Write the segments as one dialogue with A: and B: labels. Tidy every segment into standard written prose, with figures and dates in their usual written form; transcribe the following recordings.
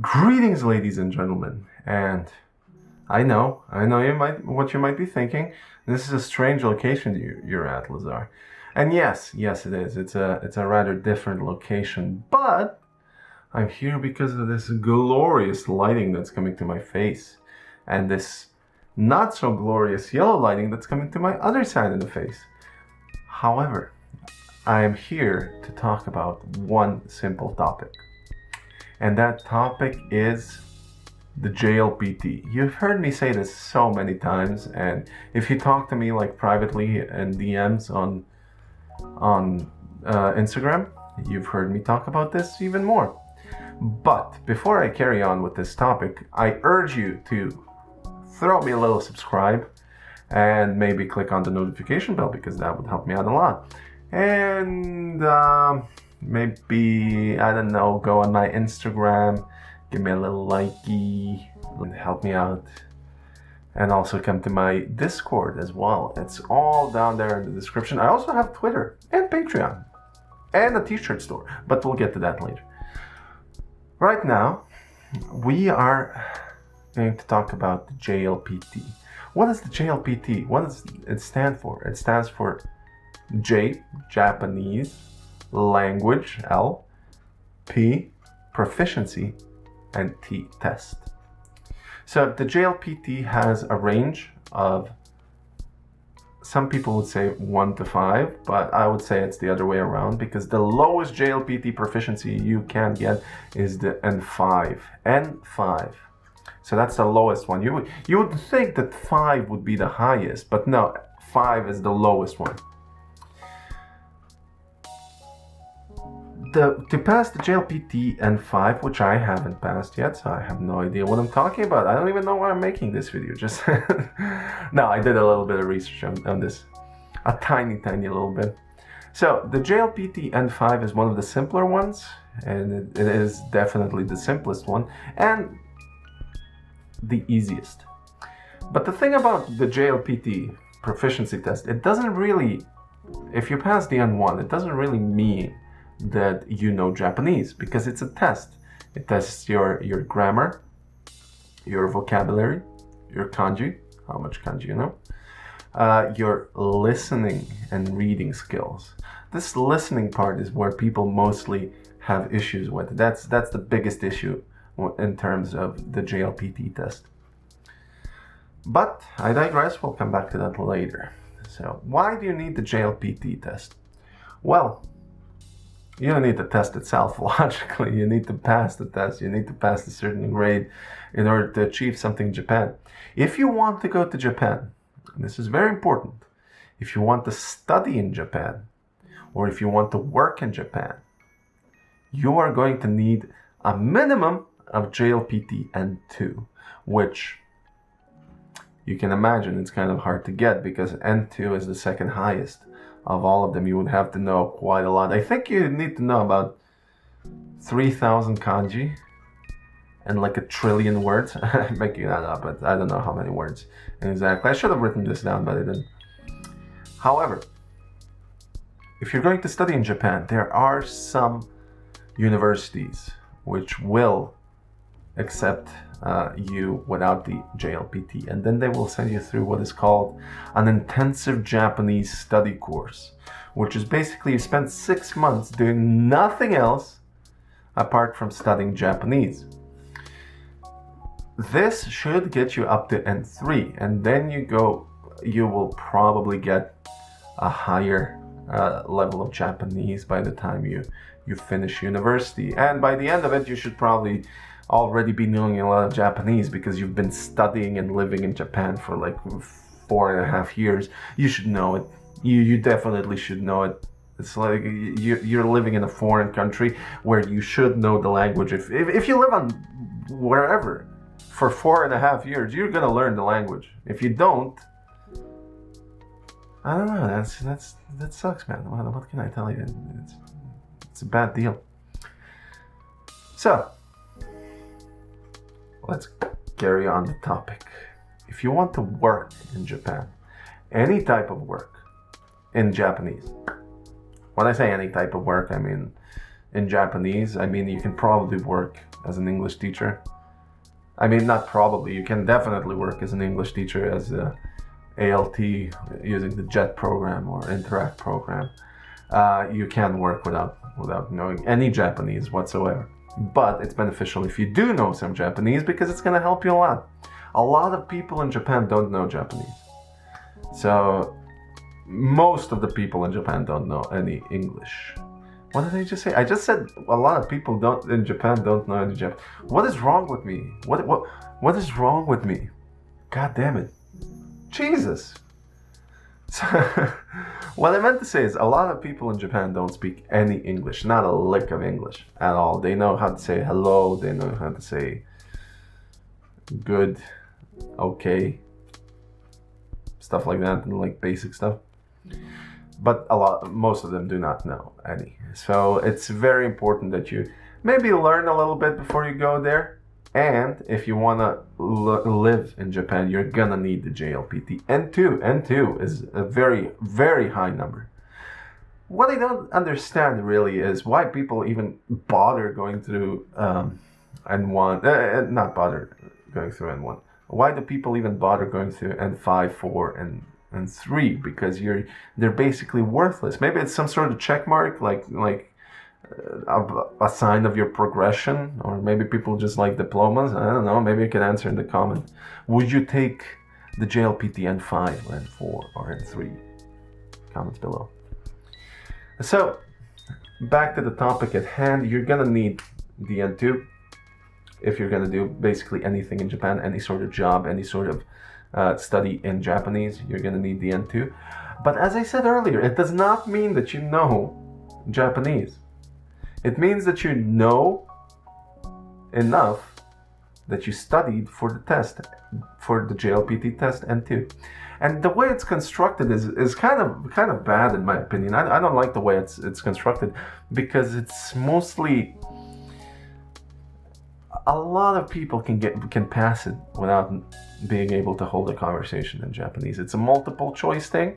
A: Greetings, ladies and gentlemen, and what you might be thinking. This is a strange location you're at, Lazar, and yes, it is. It's a rather different location, but I'm here because of this glorious lighting that's coming to my face, and this not so glorious yellow lighting that's coming to my other side of the face. However, I am here to talk about one simple topic. And that topic is the JLPT. You've heard me say this so many times, and if you talk to me like privately in DMs on Instagram, you've heard me talk about this even more. But before I carry on with this topic, I urge you to throw me a little subscribe and maybe click on the notification bell because that would help me out a lot. And maybe, I don't know, go on my Instagram, give me a little likey, and help me out. And also come to my Discord as well. It's all down there in the description. I also have Twitter and Patreon and a t-shirt store, but we'll get to that later. Right now, we are going to talk about the JLPT. What is the JLPT? What does it stand for? It stands for J, Japanese, language, L, P, proficiency, and T, test. So the JLPT has a range of, some people would say 1 to 5, but I would say it's the other way around because the lowest JLPT proficiency you can get is the N5. N5. So that's the lowest one. You would think that 5 would be the highest, but no, 5 is the lowest one. To pass the JLPT N5, which I haven't passed yet, so I have no idea what I'm talking about. I don't even know why I'm making this video. Just no, I did a little bit of research on this, a tiny little bit. So the JLPT N5 is one of the simpler ones, and it is definitely the simplest one and the easiest. But the thing about the JLPT proficiency test, it doesn't really, if you pass the N1, it doesn't really mean that you know Japanese because it's a test. It tests your grammar, your vocabulary, your kanji, how much kanji you know, your listening and reading skills. This listening part is where people mostly have issues with. That's the biggest issue in terms of the JLPT test. But I digress, we'll come back to that later. So why do you need the JLPT test? Well, you don't need the test itself, logically. You need to pass the test. You need to pass a certain grade in order to achieve something in Japan. If you want to go to Japan, and this is very important, if you want to study in Japan, or if you want to work in Japan, you are going to need a minimum of JLPT N2, which you can imagine it's kind of hard to get because N2 is the second highest. Of all of them, you would have to know quite a lot. I think you need to know about 3,000 kanji and like 1 trillion words. I'm making that up, but I don't know how many words exactly. I should have written this down, but I didn't. However, if you're going to study in Japan, there are some universities which will accept you without the JLPT, and then they will send you through what is called an intensive Japanese study course, which is basically you spend 6 months doing nothing else apart from studying Japanese. This should get you up to N3, and then you will probably get a higher level of Japanese by the time you finish university, and by the end of it you should probably already be knowing a lot of Japanese because you've been studying and living in Japan for like 4.5 years. You should know it. You definitely should know it. It's like you're living in a foreign country where you should know the language. If you live on wherever for 4.5 years, you're gonna learn the language. If you don't, I don't know. That sucks, man. What can I tell you? It's a bad deal. So let's carry on the topic. If you want to work in Japan, any type of work in Japanese. When I say any type of work, I mean in Japanese, I mean you can probably work as an English teacher. I mean, not probably. You can definitely work as an English teacher as a ALT using the JET program or Interact program. You can work without knowing any Japanese whatsoever. But it's beneficial if you do know some Japanese, because it's going to help you a lot. A lot of people in Japan don't know Japanese. So most of the people in Japan don't know any English. What did I just say? I just said a lot of people in Japan don't know any Japanese. What is wrong with me? What is wrong with me? God damn it. Jesus. So, what I meant to say is a lot of people in Japan don't speak any English, not a lick of English at all. They know how to say hello, they know how to say good, okay, stuff like that, and like basic stuff. But most of them do not know any. So it's very important that you maybe learn a little bit before you go there. And if you want to live in Japan, you're gonna need the JLPT. N2 is a very, very high number. What I don't understand really is why people even bother going through N1, not bother going through N1. Why do people even bother going through N5, 4, and 3? Because they're basically worthless. Maybe it's some sort of check mark, like a sign of your progression, or maybe people just like diplomas. I don't know. Maybe you can answer in the comment. Would you take the JLPT N5 or N4 or N3? Comments below. So back to the topic at hand. You're gonna need the N2 if you're gonna do basically anything in Japan, any sort of job, any sort of study in Japanese. You're gonna need the N2. But as I said earlier, it does not mean that you know Japanese. It means that you know enough that you studied for the test, for the JLPT test N2. And the way it's constructed is kind of bad in my opinion. I don't like the way it's constructed, because it's mostly, a lot of people can pass it without being able to hold a conversation in Japanese. It's a multiple choice thing.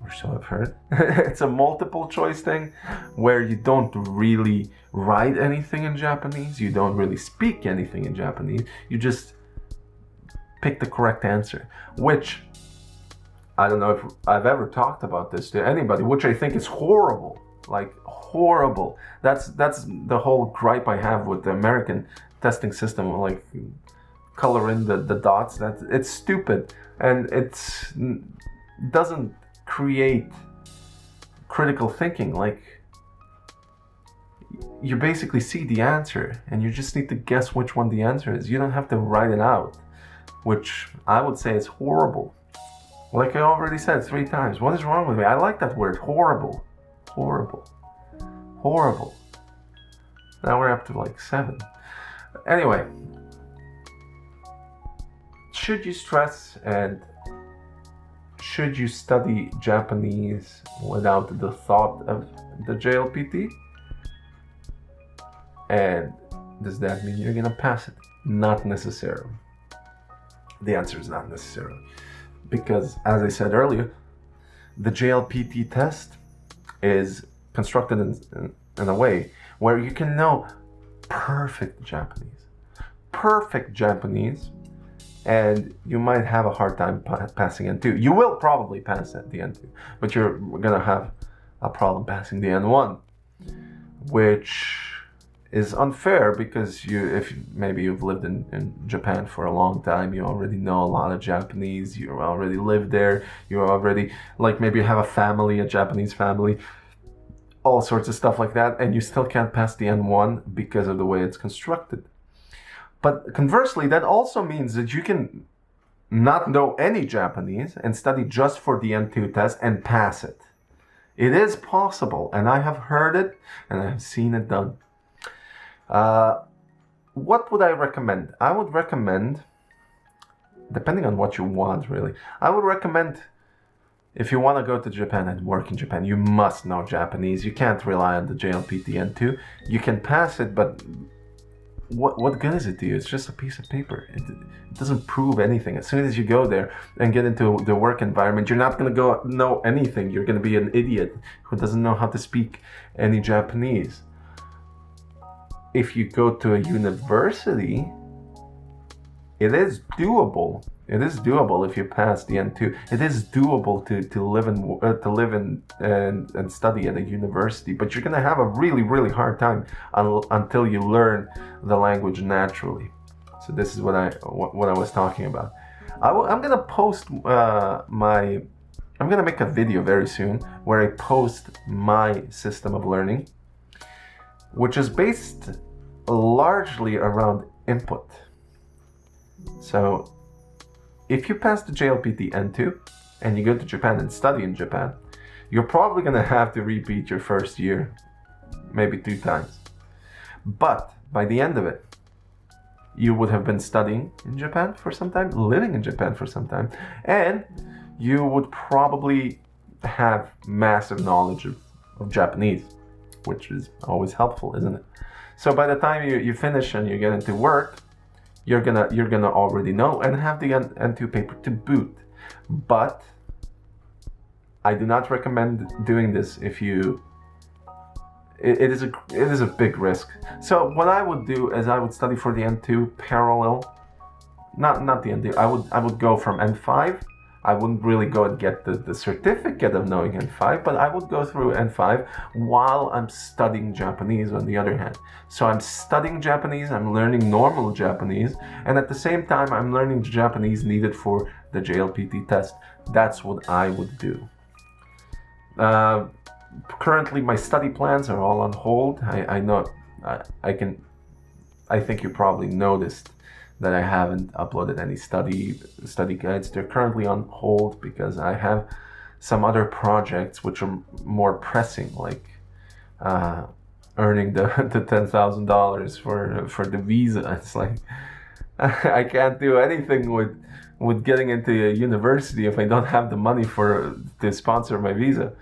A: Or so I've heard. It's a multiple choice thing where you don't really write anything in Japanese. You don't really speak anything in Japanese. You just pick the correct answer, which I don't know if I've ever talked about this to anybody, which I think is horrible. Like horrible. That's the whole gripe I have with the American testing system. Like color in the dots. It's stupid, and doesn't create critical thinking. Like, you basically see the answer and you just need to guess which one the answer is. You don't have to write it out, which I would say is horrible. Like I already said 3 times. What is wrong with me? I like that word, horrible. Horrible. Horrible. Now we're up to like 7. Anyway, should you stress and should you study Japanese without the thought of the JLPT? And does that mean you're gonna pass it? Not necessarily. The answer is not necessarily. Because, as I said earlier, the JLPT test is constructed in a way where you can know perfect Japanese. Perfect Japanese. And you might have a hard time passing N2. You will probably pass at the N2, but you're gonna have a problem passing the N1, which is unfair because if maybe you've lived in Japan for a long time, you already know a lot of Japanese, you already live there, you already, like maybe you have a family, a Japanese family, all sorts of stuff like that, and you still can't pass the N1 because of the way it's constructed. But conversely, that also means that you can not know any Japanese and study just for the N2 test and pass it. It is possible, and I have heard it and I have seen it done. What would I recommend? I would recommend, depending on what you want really, I would recommend, if you want to go to Japan and work in Japan, you must know Japanese. You can't rely on the JLPT N2. You can pass it, but what good is it to you? It's just a piece of paper. It doesn't prove anything. As soon as you go there and get into the work environment, you're not going to go know anything. You're going to be an idiot who doesn't know how to speak any Japanese. if you go to a university, it is doable. It is doable if you pass the N2. It is doable to live in and study at a university, but you're gonna have a really hard time until you learn the language naturally. So this is what I was talking about. I'm gonna post I'm gonna make a video very soon where I post my system of learning, which is based largely around input. So if you pass the JLPT N2 and you go to Japan and study in Japan, you're probably going to have to repeat your first year, maybe 2 times. But by the end of it, you would have been studying in Japan for some time, living in Japan for some time, and you would probably have massive knowledge of Japanese, which is always helpful, isn't it? So by the time you finish and you get into work, you're gonna already know and have the N2 paper to boot. But I do not recommend doing this if you. It is a big risk. So what I would do is I would study for the N2 parallel, not the N2. I would go from N5. I wouldn't really go and get the certificate of knowing N5, but I would go through N5 while I'm studying Japanese on the other hand. So I'm studying Japanese, I'm learning normal Japanese, and at the same time I'm learning the Japanese needed for the JLPT test. That's what I would do. Currently my study plans are all on hold. I know, I think you probably noticed that I haven't uploaded any study guides. They're currently on hold because I have some other projects which are more pressing, like earning the $10,000 for the visa. It's like I can't do anything with getting into a university if I don't have the money to sponsor my visa.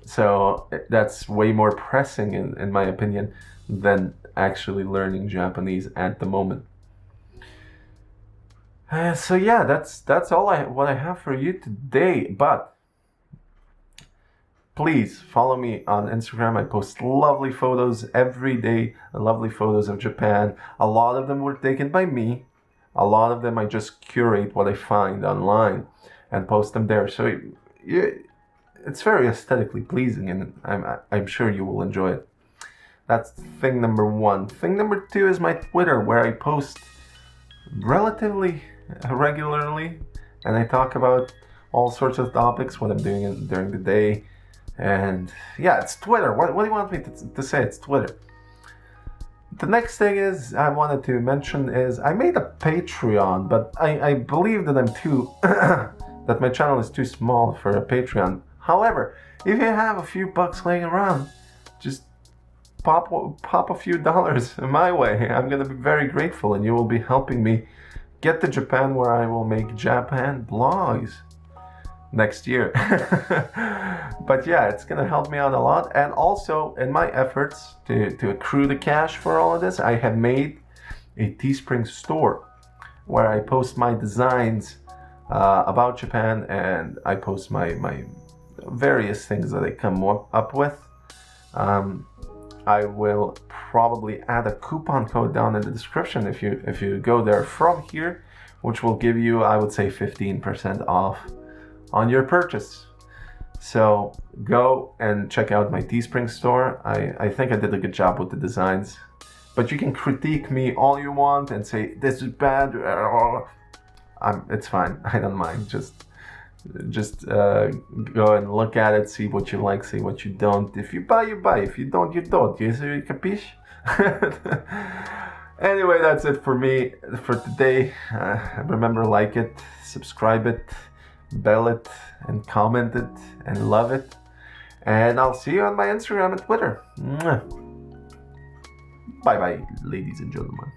A: So that's way more pressing in my opinion than actually learning Japanese at the moment. So yeah, that's all what I have for you today. But please follow me on Instagram. I post lovely photos every day, lovely photos of Japan. A lot of them were taken by me. A lot of them I just curate what I find online and post them there. So it's very aesthetically pleasing, and I'm sure you will enjoy it. That's thing number 1. Thing number 2 is my Twitter, where I post relatively regularly, and I talk about all sorts of topics, what I'm doing during the day, and yeah, it's Twitter. What do you want me to say? It's Twitter. The next thing is I wanted to mention is I made a Patreon, but I believe that I'm too that my channel is too small for a Patreon. However, if you have a few bucks laying around, just pop a few dollars my way. I'm gonna be very grateful, and you will be helping me get to Japan, where I will make Japan vlogs next year. But yeah, it's gonna help me out a lot. And also in my efforts to accrue the cash for all of this, I have made a Teespring store where I post my designs about Japan, and I post my various things that I come up with. I will probably add a coupon code down in the description if you go there from here, which will give you, I would say, 15% off on your purchase. So go and check out my Teespring store. I think I did a good job with the designs, but you can critique me all you want and say this is bad. It's fine. I don't mind. Just go and look at it, see what you like, see what you don't. If you buy, you buy. If you don't, you don't. You capiche? Anyway, that's it for me for today. Remember, like it, subscribe it, bell it, and comment it, and love it. And I'll see you on my Instagram and Twitter. Bye bye, ladies and gentlemen.